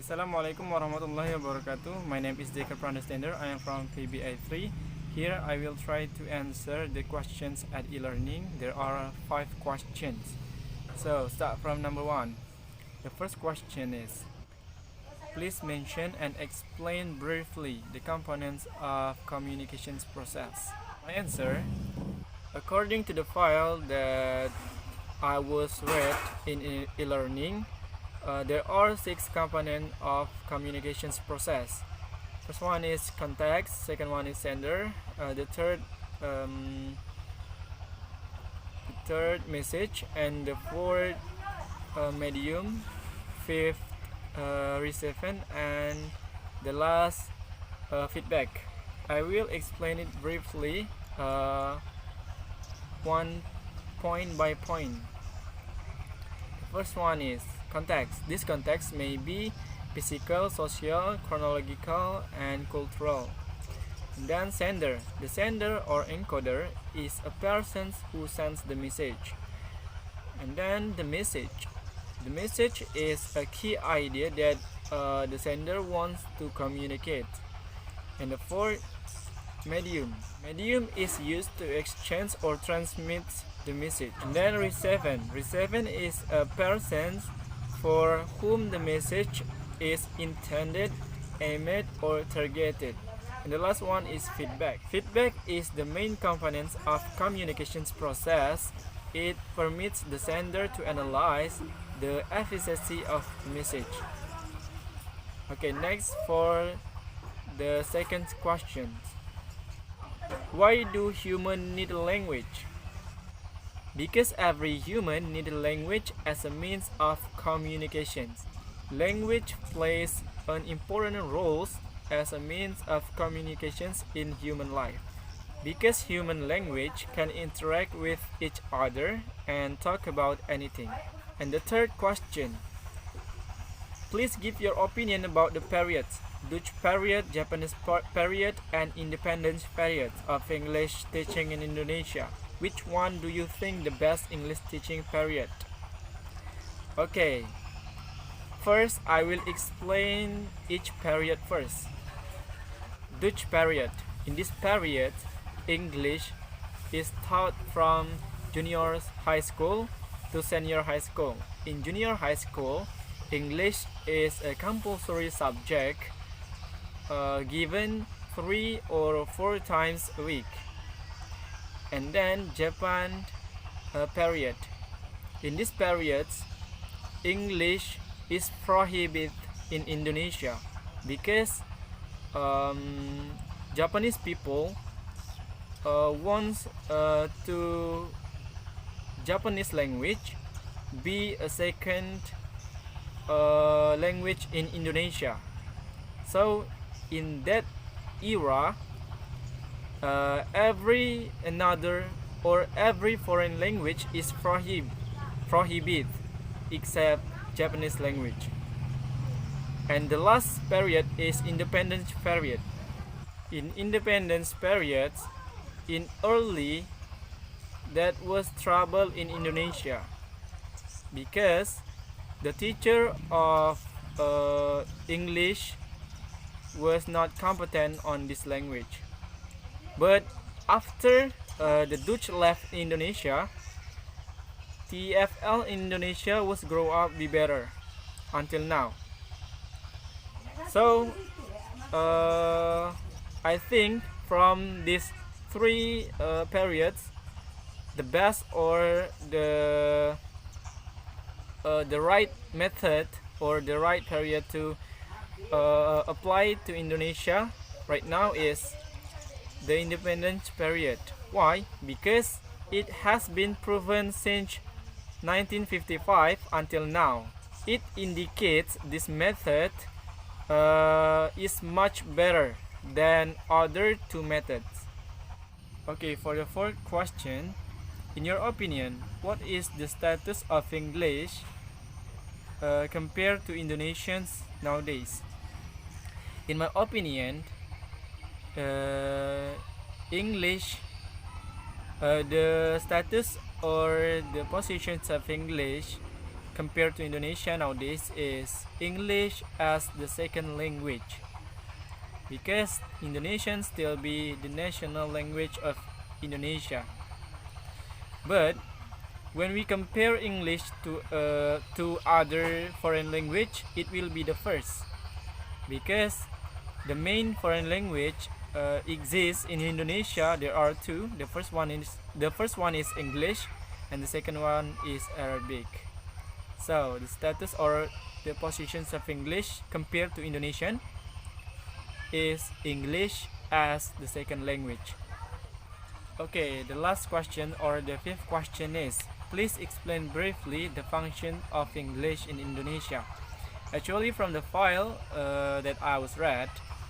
Assalamualaikum warahmatullahi wabarakatuh. My name is Prandestender. I am from PBI 3. Here I will try to answer the questions at e-learning. There are 5 questions. So start from number 1. The first question is, please mention and explain briefly the components of communications process. My answer, according to the file that I was read in e-learning, there are 6 components of communications process. First one is context, second one is sender, the third message, and the fourth medium, fifth reception, and the last feedback. I will explain it briefly, one point by point. The first one is context. This context may be physical, social, chronological, and cultural. And then sender. The sender or encoder is a person who sends the message. And then the message. The message is a key idea that the sender wants to communicate. And the fourth, medium. Medium is used to exchange or transmit the message. And then reception. Reception is a person for whom the message is intended, aimed, or targeted. And the last one is feedback. Feedback is the main component of communications process. It permits the sender to analyze the efficiency of the message. Okay, next for the second question. Why do humans need a language? Because every human needs a language as a means of communication. Language plays an important role as a means of communications in human life. Because human language can interact with each other and talk about anything. And the third question. Please give your opinion about the periods. Dutch period, Japanese period, and independence period of English teaching in Indonesia. Which one do you think the best English teaching period? Okay, first I will explain each period first. Dutch period. In this period, English is taught from junior high school to senior high school. In junior high school, English is a compulsory subject given 3 or 4 times a week. And then Japan period. In this period, English is prohibited in Indonesia because Japanese people wants to Japanese language be a second language in Indonesia. So in that era, every foreign language is prohibited except Japanese language. And the last period is independence period. In independence period, in early, that was trouble in Indonesia because the teacher of English was not competent on this language. But after the Dutch left Indonesia, TEFL in Indonesia was grow up be better until now. So I think from these 3 periods, the best or the right method or the right period to apply to Indonesia right now is the independence period. Why? Because it has been proven since 1955 until now. It indicates this method is much better than other 2 methods. Okay, for the fourth question, in your opinion, what is the status of English compared to Indonesians nowadays? In my opinion, English, the status or the positions of English compared to Indonesia nowadays is English as the second language, because Indonesian still be the national language of Indonesia. But when we compare English to other foreign language, it will be the first, because the main foreign language exists in Indonesia. There are two. The first one is English, and the second one is Arabic. So the status or the positions of English compared to Indonesian is English as the second language. Okay, the last question or the fifth question is, please explain briefly the function of English in Indonesia. Actually, from the file that I was read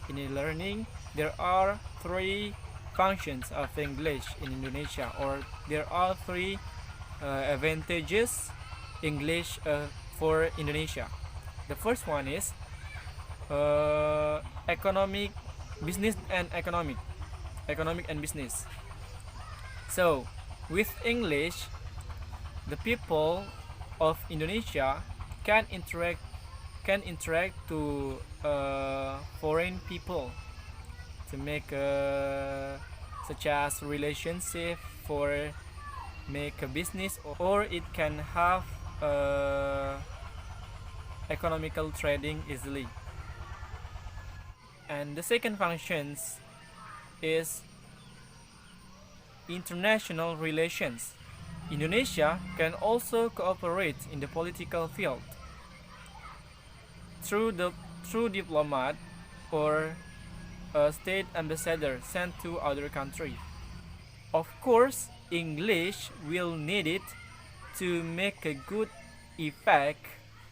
in e-learning, there are three functions of English in Indonesia, or there are three advantages English for Indonesia. The first one is economic, business and economic and business. So with English, the people of Indonesia can interact to foreign people to make such as relationship, for make a business, or it can have economical trading easily. And the second functions is international relations. Indonesia can also cooperate in the political field through diplomat or a state ambassador sent to other country. Of course, English will need it to make a good effect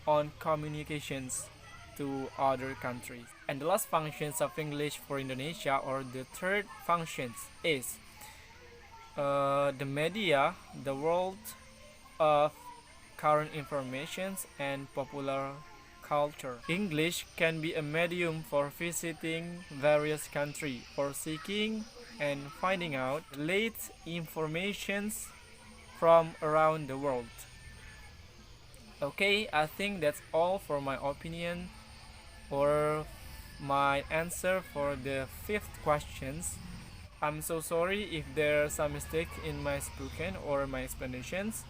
on communications to other countries. And the last functions of English for Indonesia, or the third functions, is the media, the world of current informations and popular culture. English can be a medium for visiting various countries or seeking and finding out late informations from around the world. Okay, I think that's all for my opinion or my answer for the fifth questions. I'm so sorry if there are some mistakes in my spoken or my explanations.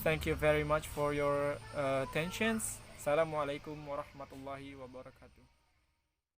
Thank you very much for your attention. Assalamualaikum warahmatullahi wabarakatuh.